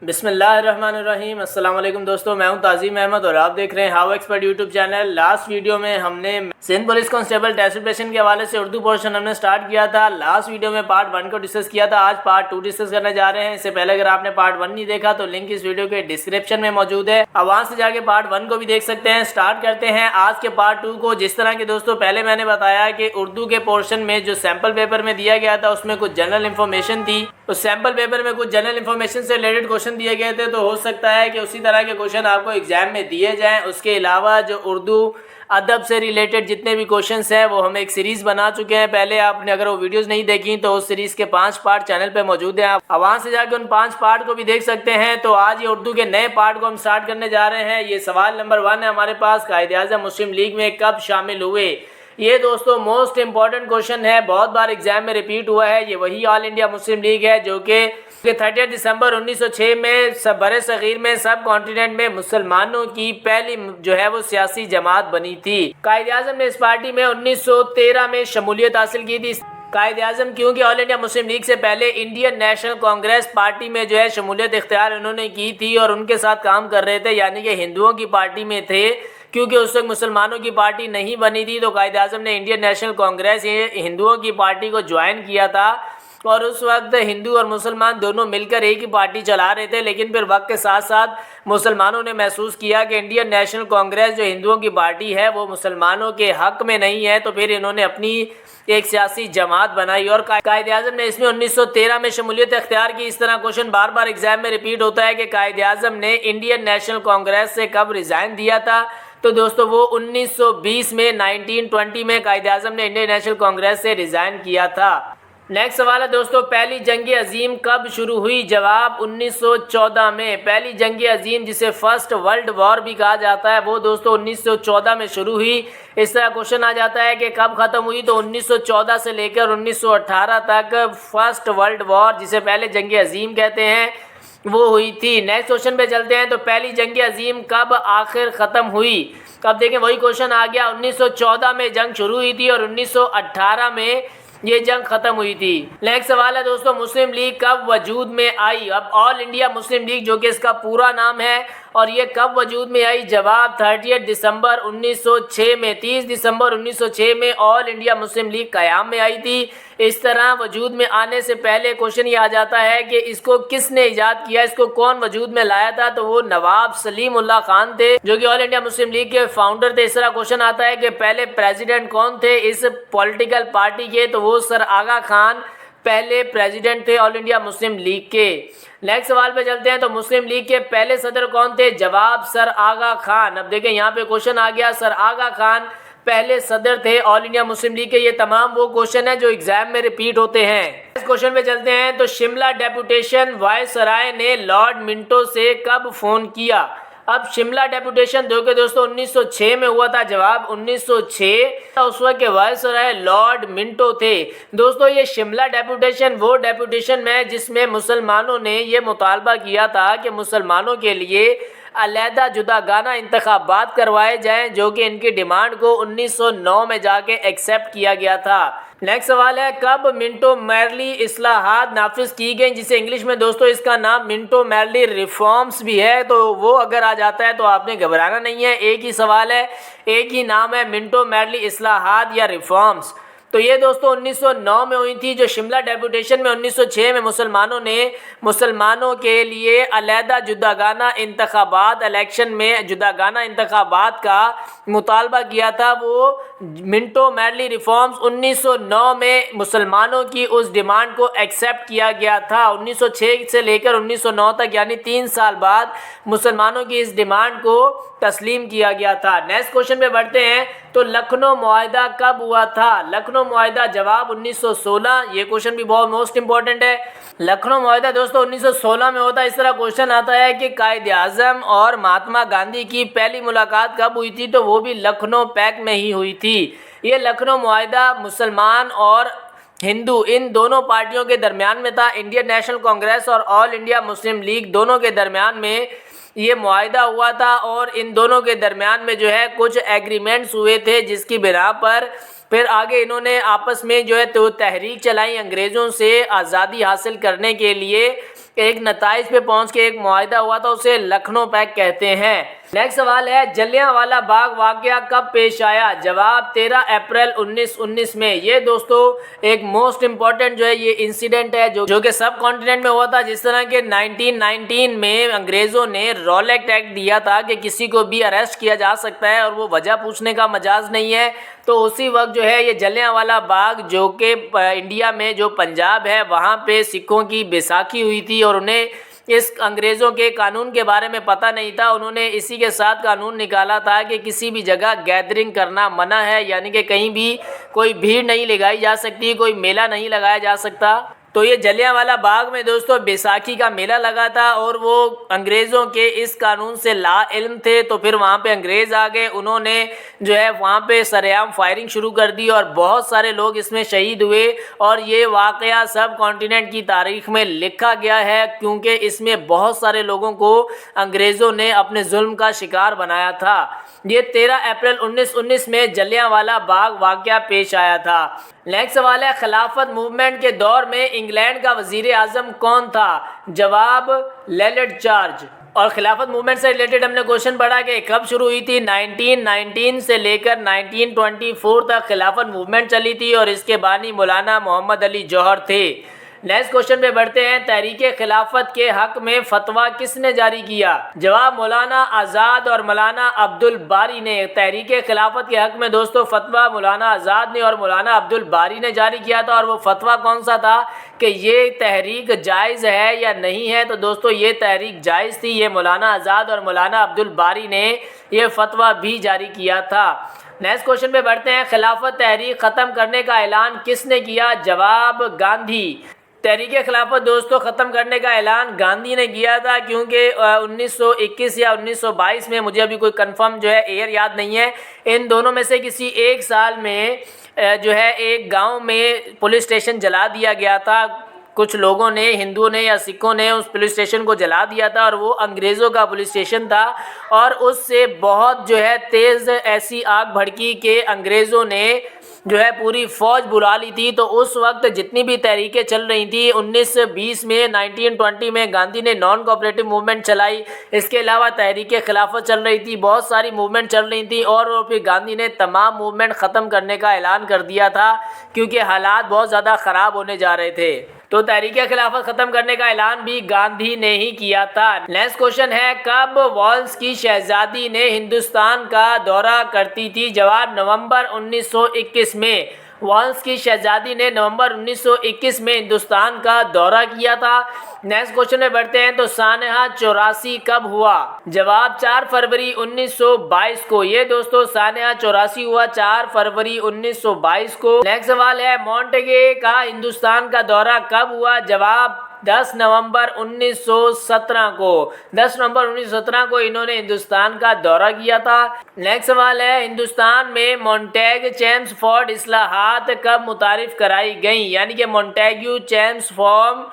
बिस्मिल्लाहिर्रहमानिर्रहीम। अस्सलाम वालेकुम दोस्तों, मैं हूं ताज़ीम अहमद और आप देख रहे हैं how expert YouTube channel. Last video में हमने Sindh police constable test preparation के हवाले से उर्दू पोर्शन हमने स्टार्ट किया था। लास्ट वीडियो में पार्ट 1 को डिस्कस किया था, आज पार्ट 2 डिस्कस करने जा रहे हैं। इससे पहले अगर आपने पार्ट 1 नहीं देखा तो लिंक इस वीडियो के डिस्क्रिप्शन में मौजूद है, अब वहाँ से जाके पार्ट 1 को भी देख सकते हैं। स्टार्ट करते हैं आज के पार्ट 2 को। जिस तरह के दोस्तों पहले मैंने बताया कि उर्दू के पोर्शन में जो सैम्पल पेपर में दिया गया था उसमें कुछ जनरल इन्फॉर्मेशन थी, उस सैम्पल पेपर में कुछ जनरल इन्फॉर्मेशन से रिलेटेड क्वेश्चन दिए गए थे, तो हो सकता है कि उसी तरह के क्वेश्चन आपको एग्जाम में दिए जाएं। उसके अलावा जो उर्दू अदब से रिलेटेड जितने भी क्वेश्चंस हैं वो हम एक सीरीज़ बना चुके हैं। पहले आपने अगर वो वीडियोस नहीं देखी तो उस सीरीज़ के 5 पार्ट चैनल पे मौजूद हैं, आप वहाँ से जाकर उन 5 पार्ट को भी देख सकते हैं। तो आज ये उर्दू के नए पार्ट को हम स्टार्ट करने जा रहे हैं। ये सवाल नंबर 1 है हमारे पास, कायदे-ए-आज़म मुस्लिम लीग में कब शामिल हुए। ये दोस्तों मोस्ट इंपॉर्टेंट क्वेश्चन है, बहुत बार एग्जाम में रिपीट हुआ है। ये वही ऑल इंडिया मुस्लिम लीग है जो कि 30 दिसंबर 1906 में सब बरे सगीर में सब कॉन्टिनेंट में मुसलमानों की पहली जो है वो सियासी जमात बनी थी। कायदे-ए-आज़म ने इस पार्टी में 1913 में शमूलियत हासिल की थी। कायदे-ए-आज़म क्योंकि ऑल इंडिया मुस्लिम लीग से पहले इंडियन नेशनल कांग्रेस पार्टी में जो है शमूलियत इख्तियार उन्होंने की थी और उनके साथ काम कर रहे थे, यानी कि हिंदुओं की पार्टी में थे। क्योंकि उस वक्त मुसलमानों की पार्टी नहीं बनी थी तो कायदे-ए-आज़म ने इंडियन नेशनल कांग्रेस हिंदुओं की पार्टी को ज्वाइन किया था और उस वक्त हिंदू और मुसलमान दोनों मिलकर एक ही पार्टी चला रहे थे। लेकिन फिर वक्त के साथ साथ मुसलमानों ने महसूस किया कि इंडियन नेशनल कांग्रेस जो हिंदुओं की पार्टी है वो मुसलमानों के हक में नहीं है, तो फिर इन्होंने अपनी एक सियासी जमात बनाई और कायदे-ए-आज़म ने इसमें 1913 में शमूलियत इख्तियार की। इस तरह क्वेश्चन बार बार एग्जाम में रिपीट होता है कि कायदे-ए-आज़म ने इंडियन नेशनल कांग्रेस से कब रिज़ाइन दिया था। तो दोस्तों वो 1920 में 1920 में कायदे-ए-आज़म ने इंडियन नेशनल कांग्रेस से रिज़ाइन किया था। नेक्स्ट सवाल है दोस्तों, पहली जंग अजीम कब शुरू हुई। जवाब 1914 में। पहली जंग अजीम जिसे फर्स्ट वर्ल्ड वॉर भी कहा जाता है वो दोस्तों 1914 में शुरू हुई। इस तरह क्वेश्चन आ जाता है कि कब ख़त्म हुई, तो 1914 से लेकर 1918 तक फर्स्ट वर्ल्ड वॉर जिसे पहले जंग अजीम कहते हैं वो हुई थी। नेक्स्ट क्वेश्चन पे चलते हैं, तो पहली जंग अजीम कब आखिर ख़त्म हुई। अब देखें वही क्वेश्चन आ गया, 1914 में जंग शुरू हुई थी और 1918 में ये जंग खत्म हुई थी। नेक्स्ट सवाल है दोस्तों, मुस्लिम लीग कब वजूद में आई। अब ऑल इंडिया मुस्लिम लीग जो कि इसका पूरा नाम है और ये कब वजूद में आई। जवाब 30 दिसंबर 1906 में। 30 दिसंबर 1906 में ऑल इंडिया मुस्लिम लीग क़याम में आई थी। इस तरह वजूद में आने से पहले क्वेश्चन ये आ जाता है कि इसको किसने इजाद किया, इसको कौन वजूद में लाया था, तो वो नवाब सलीमुल्लाह खान थे जो कि ऑल इंडिया मुस्लिम लीग के फाउंडर थे। इस तरह क्वेश्चन आता है कि पहले प्रेसिडेंट कौन थे इस पॉलिटिकल पार्टी के, तो वो सर आगा खान पहले प्रेसिडेंट थे ऑल इंडिया मुस्लिम लीग के। नेक्स्ट सवाल पे चलते हैं, तो मुस्लिम लीग के पहले सदर कौन थे। जवाब सर आगा खान। अब देखें यहाँ पे क्वेश्चन आ गया, सर आगा खान पहले सदर थे ऑल इंडिया मुस्लिम लीग के। ये तमाम वो क्वेश्चन है जो एग्जाम में रिपीट होते हैं। इस क्वेश्चन पे चलते हैं, तो शिमला डेपुटेशन वायसराय ने लॉर्ड मिंटो से कब फोन किया। अब शिमला डेपुटेशन दो के दोस्तों 1906 में हुआ था। जवाब 1906। उस वक्त के वायसराय लॉर्ड मिंटो थे। दोस्तों ये शिमला डेपुटेशन वो डेपुटेशन है जिसमें मुसलमानों ने ये मुतालबा किया था कि मुसलमानों के लिए अलहदा जुदागाना इंतखाबात करवाए जाएं, जो कि इनकी डिमांड को 1909 में जाके एक्सेप्ट किया गया था। नेक्स्ट सवाल है, कब मिंटो मैरली इस्लाहात नाफिज की गई, जिसे इंग्लिश में दोस्तों इसका नाम मिंटो मैरली रिफॉर्म्स भी है। तो वो अगर आ जाता है तो आपने घबराना नहीं है, एक ही सवाल है, एक ही नाम है, मिंटो मैरली इस्लाहात या रिफॉर्म्स। तो ये दोस्तों 1909 में हुई थी। जो शिमला डेपुटेशन में 1906 में मुसलमानों ने मुसलमानों के लिए अलहदा जुदागाना इंतखाबात इलेक्शन में जुदागाना इंतखाबात का मुतालबा किया था, वो मिंटो मैरली रिफॉर्म्स 1909 में मुसलमानों की उस डिमांड को एक्सेप्ट किया गया था। 1906 से लेकर 1909 तक यानी 3 साल बाद मुसलमानों की इस डिमांड को तस्लीम किया गया था। नेक्स्ट क्वेश्चन पे बढ़ते हैं, तो लखनऊ मुआहिदा कब हुआ था। लखनऊ मुआहिदा जवाब 1916। ये क्वेश्चन भी बहुत मोस्ट इंपॉर्टेंट है। लखनऊ मुआहिदा दोस्तों 1916 में होता है। इस तरह क्वेश्चन आता है कि कायदे-ए-आज़म और महात्मा गांधी की पहली मुलाकात कब हुई थी, तो वो भी लखनऊ पैक्ट में ही हुई थी। ये लखनऊ मुआहिदा मुसलमान और हिंदू इन दोनों पार्टियों के दरमियान में था। इंडियन नेशनल कांग्रेस और ऑल इंडिया मुस्लिम लीग दोनों के दरमियान में ये मुआहिदा हुआ था और इन दोनों के दरमियान में जो है कुछ एग्रीमेंट्स हुए थे, जिसकी बिना पर फिर आगे इन्होंने आपस में जो है तो तहरीक चलाई अंग्रेज़ों से आज़ादी हासिल करने के लिए। एक नताइज पे पहुंच के एक मुआहिदा हुआ था, उसे लखनऊ पैक्ट कहते हैं। नेक्स्ट सवाल है, जलियांवाला बाग वाकया कब पेश आया? जवाब 13 अप्रैल 1919 में। ये दोस्तों एक मोस्ट इम्पॉर्टेंट जो है ये इंसिडेंट है जो कि सब कॉन्टिनेंट में हुआ था। जिस तरह के 1919 में अंग्रेज़ों ने रॉलेट एक्ट दिया था कि किसी को भी अरेस्ट किया जा सकता है और वो वजह पूछने का मजाज नहीं है, तो उसी वक्त जो है ये जलियांवाला बाग जो कि इंडिया में जो पंजाब है वहाँ पे सिखों की बैसाखी हुई थी और उन्हें इस अंग्रेज़ों के कानून के बारे में पता नहीं था। उन्होंने इसी के साथ कानून निकाला था कि किसी भी जगह गैदरिंग करना मना है, यानी कि कहीं भी कोई भीड़ नहीं लगाई जा सकती, कोई मेला नहीं लगाया जा सकता। तो ये जलियांवाला बाग में दोस्तों बैसाखी का मेला लगा था और वो अंग्रेज़ों के इस कानून से ला इल्म थे। तो फिर वहाँ पे अंग्रेज़ आ गए, उन्होंने जो है वहाँ पे सरेआम फायरिंग शुरू कर दी और बहुत सारे लोग इसमें शहीद हुए। और ये वाक़या सब कॉन्टिनेंट की तारीख़ में लिखा गया है क्योंकि इसमें बहुत सारे लोगों को अंग्रेज़ों ने अपने जुल्म का शिकार बनाया था। ये 13 अप्रैल 1919 में जलियांवाला बाग वाक़या पेश आया था। नेक्स्ट सवाल है, खिलाफत मूवमेंट के दौर में इंग्लैंड का वजीर आज़म कौन था? जवाब लॉर्ड जॉर्ज। और खिलाफत मूवमेंट से रिलेटेड हमने क्वेश्चन पढ़ा कि कब शुरू हुई थी। 1919 से लेकर 1924 तक खिलाफत मूवमेंट चली थी और इसके बानी मौलाना मोहम्मद अली जौहर थे। नेक्स्ट क्वेश्चन पे बढ़ते हैं, तहरीके खिलाफत के हक में फतवा किसने जारी किया? जवाब मौलाना आज़ाद और मौलाना अब्दुल बारी ने। तहरीके खिलाफत के हक में दोस्तों फतवा मौलाना आज़ाद ने और मौलाना अब्दुल बारी ने जारी किया था। और वो फतवा कौन सा था कि ये तहरीक जायज़ है या नहीं है? तो दोस्तों ये तहरीक जायज़ थी। ये मौलाना आज़ाद और मौलाना अब्दुल बारी ने ये फतवा भी जारी किया था। नेक्स्ट क्वेश्चन पे बढ़ते हैं, खिलाफत तहरीक ख़त्म करने का ऐलान किसने किया? जवाब गांधी। तहरीके खिलाफत दोस्तों ख़त्म करने का ऐलान गांधी ने किया था क्योंकि 1921 या 1922 में, मुझे अभी कोई कंफर्म जो है ईयर याद नहीं है, इन दोनों में से किसी एक साल में जो है एक गांव में पुलिस स्टेशन जला दिया गया था। कुछ लोगों ने, हिंदुओं ने या सिखों ने उस पुलिस स्टेशन को जला दिया था और वो अंग्रेज़ों का पुलिस स्टेशन था। और उससे बहुत जो है तेज़ ऐसी आग भड़की कि अंग्रेज़ों ने जो है पूरी फ़ौज बुला ली थी। तो उस वक्त जितनी भी तहरीकें चल रही थी 1920 में, 1920 में गांधी ने नॉन कोऑपरेटिव मूवमेंट चलाई। इसके अलावा तहरीके खिलाफत चल रही थी, बहुत सारी मूवमेंट चल रही थी और फिर गांधी ने तमाम मूवमेंट ख़त्म करने का ऐलान कर दिया था क्योंकि हालात बहुत ज़्यादा ख़राब होने जा रहे थे। तो तहरीके खिलाफत ख़त्म करने का ऐलान भी गांधी ने ही किया था। नेक्स्ट क्वेश्चन है, कब वेल्स की शहजादी ने हिंदुस्तान का दौरा करती थी? जवाब नवंबर 1921 में। वेल्स की शहजादी ने नवंबर 1921 में हिंदुस्तान का दौरा किया था। नेक्स्ट क्वेश्चन में बढ़ते हैं, तो सानहा 84 कब हुआ? जवाब 4 फरवरी 1922 को। ये दोस्तों सानहा 84 हुआ 4 फरवरी 1922 को। नेक्स्ट सवाल है, मोंटेगे का हिंदुस्तान का दौरा कब हुआ? जवाब 10 नवंबर 1917 को। 10 नवंबर 1917 को इन्होंने हिंदुस्तान का दौरा किया था। नेक्स्ट सवाल है, हिंदुस्तान में मोंटेग चेम्सफोर्ड इस्लाहात कब मुतारिफ कराई गई? यानी कि मोंटेग्यू चेम्सफोर्ड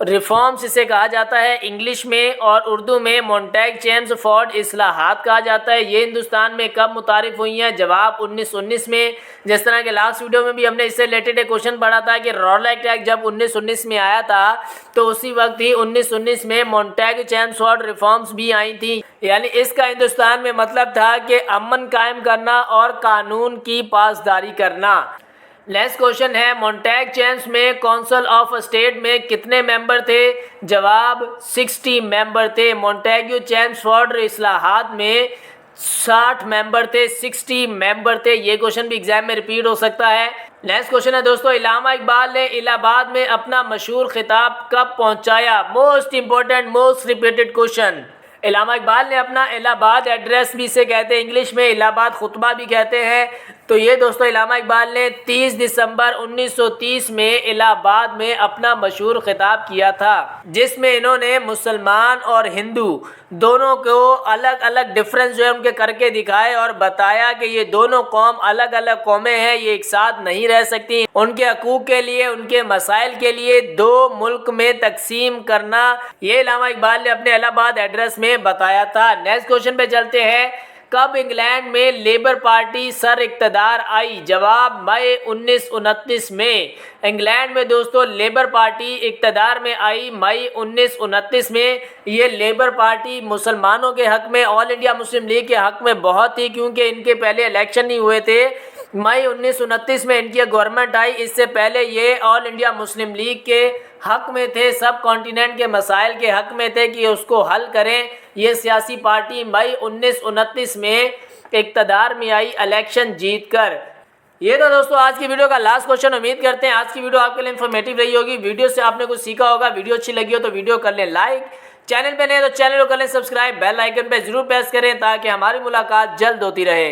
रिफॉर्म्स इसे कहा जाता है इंग्लिश में, और उर्दू में मोंटेग चेम्सफोर्ड इस्लाहात कहा जाता है। ये हिंदुस्तान में कब मुतारिफ हुई हैं? जवाब 1919 में। जिस तरह के लास्ट वीडियो में भी हमने इससे रिलेटेड एक क्वेश्चन पढ़ा था कि रॉलेट एक्ट जब 1919 में आया था तो उसी वक्त ही 1919 में मोंटेग चेम्सफोर्ड रिफॉर्म्स भी आई थी। यानी इसका हिंदुस्तान में मतलब था कि अमन कायम करना और कानून की पासदारी करना। नेक्स्ट क्वेश्चन है, मोंटेग चेम्स में काउंसिल ऑफ स्टेट में कितने मेंबर थे? जवाब 60 मेंबर थे। मोंटेग्यू चेम्सफोर्ड इस्लाहात में 60 मेंबर थे, 60 मेंबर थे। ये क्वेश्चन भी एग्जाम में रिपीट हो सकता है। नेक्स्ट क्वेश्चन है दोस्तों, इलामा इकबाल ने इलाहाबाद में अपना मशहूर खिताब कब पहुंचाया? Most important, most repeated question. Allama Iqbal ने अपना इलाहाबाद एड्रेस भी इसे कहते हैं, इंग्लिश में इलाहाबाद खुतबा भी कहते हैं। तो ये दोस्तों इलामा इकबाल ने 30 दिसंबर 1930 में इलाहाबाद में अपना मशहूर खिताब किया था, जिसमें इन्होंने मुसलमान और हिंदू दोनों को अलग अलग डिफरेंस जो है उनके करके दिखाए और बताया कि ये दोनों कौम अलग अलग कौमें हैं, ये एक साथ नहीं रह सकती। उनके हकूक़ के लिए, उनके मसाइल के लिए दो मुल्क में तकसीम करना, ये इलामा इकबाल ने अपने इलाहाबाद एड्रेस में बताया था। नेक्स्ट क्वेश्चन पे चलते हैं, कब इंग्लैंड में लेबर पार्टी सर इक़्तिदार आई? जवाब मई 1929 में। इंग्लैंड में दोस्तों लेबर पार्टी इक़्तिदार में आई मई 1929 में। ये लेबर पार्टी मुसलमानों के हक में, ऑल इंडिया मुस्लिम लीग के हक में बहुत ही, क्योंकि इनके पहले इलेक्शन नहीं हुए थे। मई 1929 में इनकी गवर्नमेंट आई। इससे पहले ये ऑल इंडिया मुस्लिम लीग के हक में थे, सब कॉन्टिनेंट के मसाइल के हक में थे कि उसको हल करें। ये सियासी पार्टी मई 1929 में इक़्तिदार में आई इलेक्शन जीतकर। ये तो दोस्तों आज की वीडियो का लास्ट क्वेश्चन। उम्मीद करते हैं आज की वीडियो आपके लिए इन्फॉर्मेटिव रही होगी। वीडियो से आपने कुछ सीखा होगा। वीडियो अच्छी लगी हो तो वीडियो कर लें लाइक, चैनल पे नए तो चैनल को कर लें सब्सक्राइब, बेल आइकन पे जरूर प्रेस करें ताकि हमारी मुलाकात जल्द होती रहे।